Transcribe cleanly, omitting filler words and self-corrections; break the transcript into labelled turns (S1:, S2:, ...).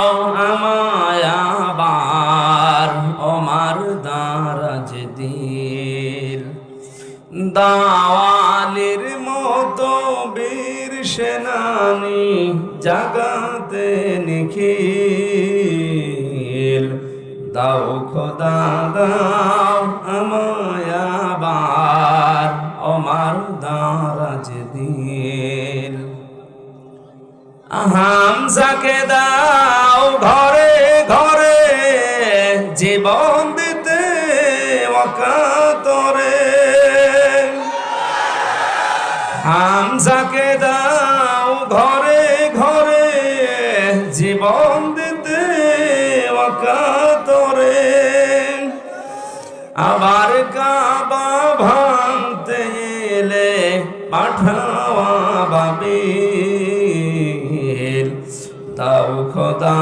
S1: আমায় আবার ওমার দারাজ দিল দাওয়ালির মতো বীর সেনানি জাগাতে নিখিল দাও খোদা দাও আমায় আবার ওমার দারাজ দিল হামজাকে দাও ঘরে ঘরে জীবন দিতে ওয়াকাতরে হামজাকে দাও ঘরে ঘরে জীবন দিতে ওয়াকাতরে আবার কাবা ভাঙতে এলে পাঠাওয়া বাবিল দাও খোদা